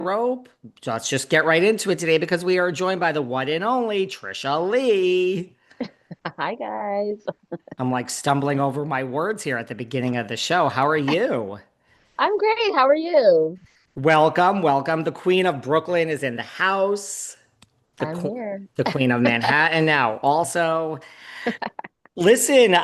Rope. Let's just get right into it today because we are joined by the one and only Tricia Lee. Hi guys. I'm like stumbling over my words here at the beginning of the show. How are you? I'm great. How are you? Welcome, welcome. The Queen of Brooklyn is in the house. The I'm qu here. the Queen of Manhattan now also. Listen,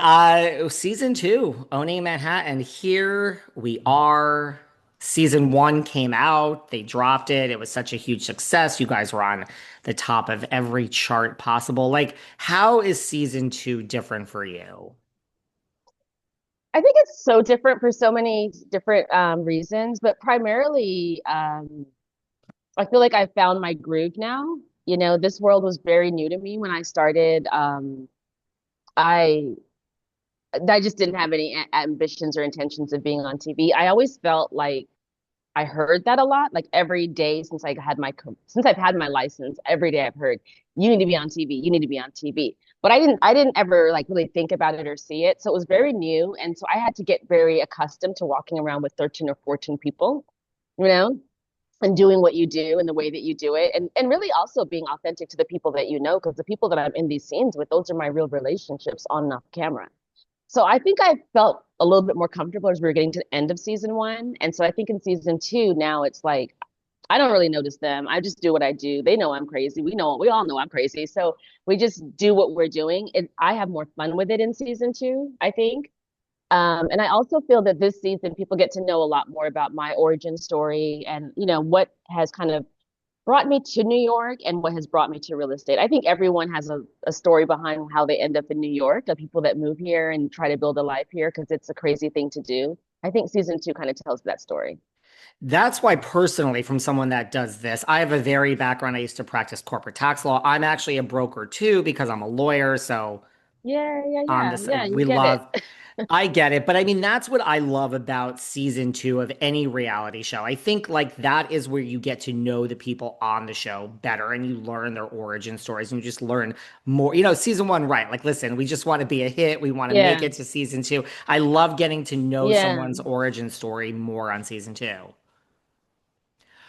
season two, Owning Manhattan. Here we are. Season one came out. They dropped it. It was such a huge success. You guys were on the top of every chart possible. Like, how is season two different for you? I think it's so different for so many different reasons, but primarily, I feel like I found my groove now. This world was very new to me when I started. I I just didn't have any ambitions or intentions of being on TV. I always felt like I heard that a lot, like every day since I've had my license, every day I've heard, you need to be on TV, you need to be on TV. But I didn't ever like really think about it or see it. So it was very new. And so I had to get very accustomed to walking around with 13 or 14 people, you know, and doing what you do and the way that you do it. And really also being authentic to the people that you know, because the people that I'm in these scenes with, those are my real relationships on and off camera. So I think I felt a little bit more comfortable as we were getting to the end of season one. And so I think in season two, now it's like, I don't really notice them. I just do what I do. They know I'm crazy. We all know I'm crazy. So we just do what we're doing. And I have more fun with it in season two, I think. And I also feel that this season people get to know a lot more about my origin story and, what has kind of brought me to New York and what has brought me to real estate. I think everyone has a story behind how they end up in New York, the people that move here and try to build a life here because it's a crazy thing to do. I think season two kind of tells that story. That's why, personally, from someone that does this, I have a very background. I used to practice corporate tax law. I'm actually a broker too because I'm a lawyer. So Yeah, yeah, on yeah, this, yeah, you we get it. love I get it, but I mean, that's what I love about season two of any reality show. I think like that is where you get to know the people on the show better and you learn their origin stories and you just learn more. Season one, right? Like, listen, we just want to be a hit. We want to make Yeah, it to season two. I love getting to know yeah, someone's origin story more on season two.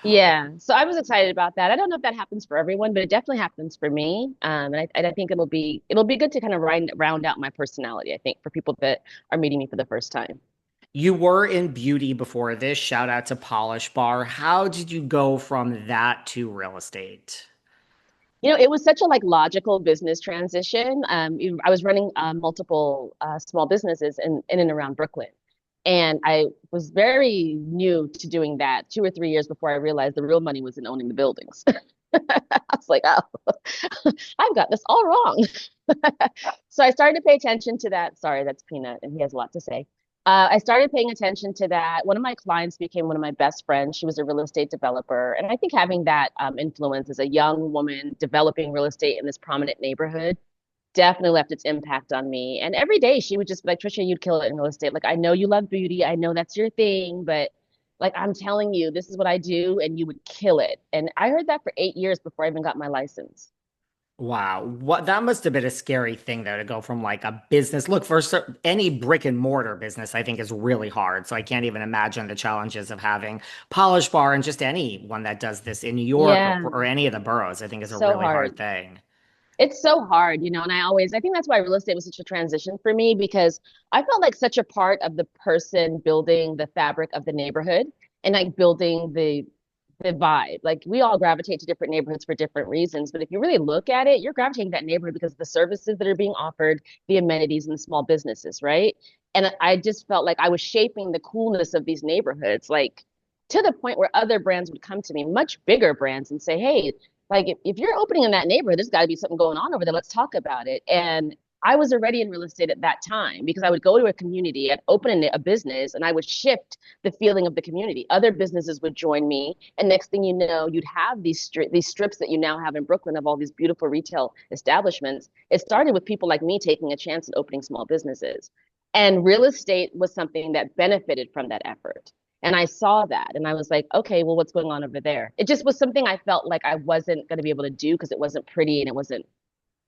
yeah. So I was excited about that. I don't know if that happens for everyone, but it definitely happens for me. And I think it'll be good to kind of round out my personality, I think, for people that are meeting me for the first time. You were in beauty before this. Shout out to Polish Bar. How did you go from that to real estate? It was such a like logical business transition. I was running multiple small businesses in and around Brooklyn. And I was very new to doing that 2 or 3 years before I realized the real money was in owning the buildings. I was like, oh, I've got this all wrong. So I started to pay attention to that. Sorry, that's Peanut, and he has a lot to say. I started paying attention to that. One of my clients became one of my best friends. She was a real estate developer. And I think having that influence as a young woman developing real estate in this prominent neighborhood definitely left its impact on me. And every day she would just be like, Tricia, you'd kill it in real estate. Like, I know you love beauty. I know that's your thing, but like, I'm telling you, this is what I do, and you would kill it. And I heard that for 8 years before I even got my license. Wow, what that must have been a scary thing though to go from like a business. Look, for any brick and mortar business, I think is really hard. So I can't even imagine the challenges of having Polish Bar and just anyone that does this in New York Yeah, or any of the boroughs. I think is a so really hard. hard thing. It's so hard, and I think that's why real estate was such a transition for me because I felt like such a part of the person building the fabric of the neighborhood and like building the vibe. Like we all gravitate to different neighborhoods for different reasons, but if you really look at it, you're gravitating to that neighborhood because of the services that are being offered, the amenities and the small businesses, right? And I just felt like I was shaping the coolness of these neighborhoods, like to the point where other brands would come to me, much bigger brands, and say, hey, like if you're opening in that neighborhood, there's got to be something going on over there. Let's talk about it. And I was already in real estate at that time because I would go to a community, I'd open a business, and I would shift the feeling of the community. Other businesses would join me, and next thing you know, you'd have these strips that you now have in Brooklyn of all these beautiful retail establishments. It started with people like me taking a chance at opening small businesses, and real estate was something that benefited from that effort. And I saw that and I was like, okay, well, what's going on over there? It just was something I felt like I wasn't going to be able to do because it wasn't pretty and it wasn't,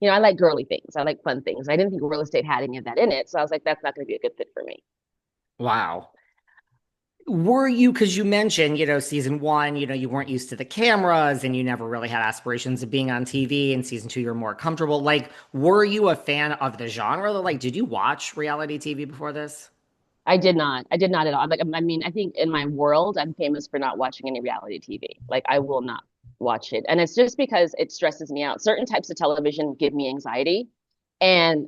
I like girly things. I like fun things. I didn't think real estate had any of that in it. So I was like, that's not going to be a good fit for me. Wow. Were you, because you mentioned, season one, you weren't used to the cameras and you never really had aspirations of being on TV. And season two, you're more comfortable. Like, were you a fan of the genre? Like, did you watch reality TV before this? I did not. I did not at all. Like, I mean, I think in my world, I'm famous for not watching any reality TV. Like, I will not watch it. And it's just because it stresses me out. Certain types of television give me anxiety. And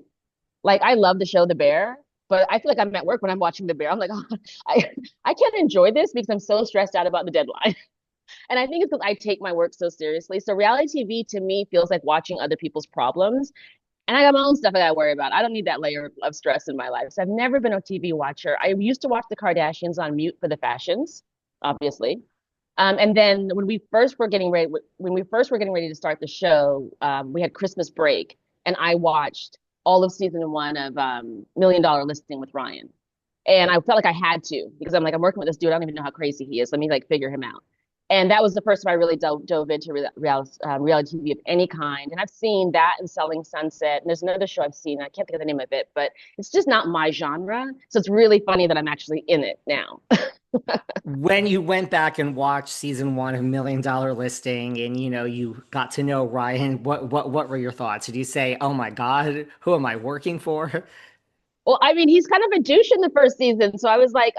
like, I love the show The Bear, but I feel like I'm at work when I'm watching The Bear. I'm like, oh, I, I can't enjoy this because I'm so stressed out about the deadline. And I think it's because I take my work so seriously. So reality TV to me feels like watching other people's problems. And I got my own stuff I gotta worry about. I don't need that layer of stress in my life. So I've never been a TV watcher. I used to watch the Kardashians on mute for the fashions, obviously. And then when we first were getting ready to start the show, we had Christmas break, and I watched all of season one of Million Dollar Listing with Ryan. And I felt like I had to because I'm like, I'm working with this dude. I don't even know how crazy he is. Let me like figure him out. And that was the first time I really dove into reality TV of any kind. And I've seen that in Selling Sunset. And there's another show I've seen. I can't think of the name of it, but it's just not my genre. So it's really funny that I'm actually in it now. When you went back and watched season one of Million Dollar Listing and you got to know Ryan, what were your thoughts? Did you say, "Oh my God, who am I working for?" Well, I mean, he's kind of a douche in the first season. So I was like,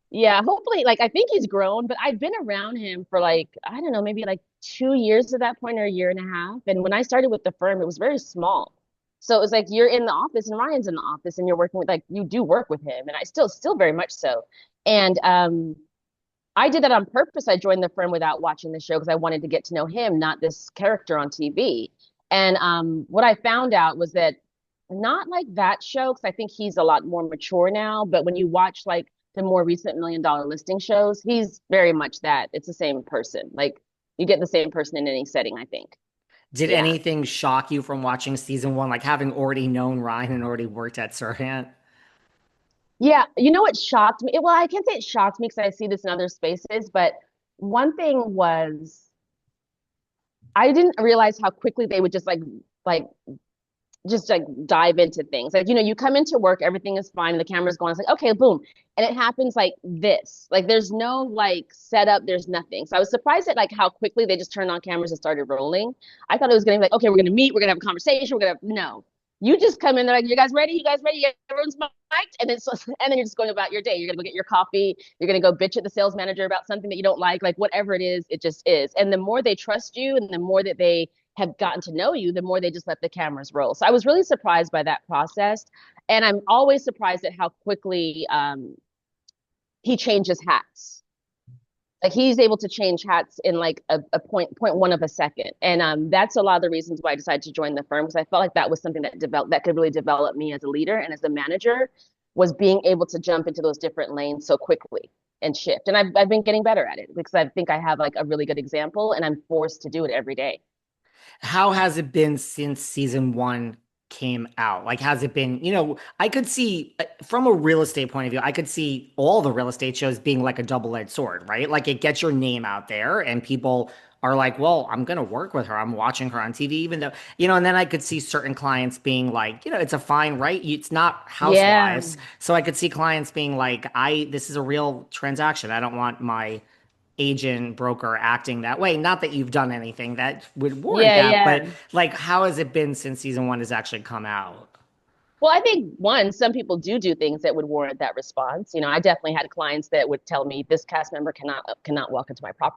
yeah, hopefully, like I think he's grown, but I've been around him for like, I don't know, maybe like 2 years at that point or a year and a half. And when I started with the firm, it was very small. So it was like you're in the office and Ryan's in the office and you're working with like you do work with him. And I still very much so. And I did that on purpose. I joined the firm without watching the show because I wanted to get to know him, not this character on TV. And what I found out was that not like that show, because I think he's a lot more mature now. But when you watch like the more recent Million Dollar Listing shows, he's very much that. It's the same person. Like you get the same person in any setting, I think. Did Yeah. anything shock you from watching season one, like having already known Ryan and already worked at Serhant? Yeah. You know what shocked me? Well, I can't say it shocked me because I see this in other spaces, but one thing was I didn't realize how quickly they would just like dive into things. Like, you come into work, everything is fine, and the camera's going. It's like, okay, boom. And it happens like this. Like there's no like setup, there's nothing. So I was surprised at like how quickly they just turned on cameras and started rolling. I thought it was gonna be like, okay, we're gonna meet, we're gonna have a conversation, we're gonna no. You just come in, they're like, you guys ready? You guys ready? Yeah, everyone's mic'd, and then you're just going about your day. You're gonna go get your coffee, you're gonna go bitch at the sales manager about something that you don't like whatever it just is. And the more they trust you and the more that they have gotten to know you, the more they just let the cameras roll. So I was really surprised by that process. And I'm always surprised at how quickly he changes hats. Like he's able to change hats in like a point one of a second. And that's a lot of the reasons why I decided to join the firm because I felt like that was something that could really develop me as a leader and as a manager was being able to jump into those different lanes so quickly and shift. And I've been getting better at it because I think I have like a really good example and I'm forced to do it every day. How has it been since season one came out? Like, has it been, I could see from a real estate point of view, I could see all the real estate shows being like a double-edged sword, right? Like, it gets your name out there, and people are like, well, I'm going to work with her. I'm watching her on TV, even though, and then I could see certain clients being like, it's a fine, right? It's not Yeah. housewives. So I could see clients being like, this is a real transaction. I don't want my agent broker acting that way. Not that you've done anything that would warrant Yeah, that, but yeah. like, how has it been since season one has actually come out? Well, I think one, some people do things that would warrant that response. I definitely had clients that would tell me this cast member cannot walk into my property.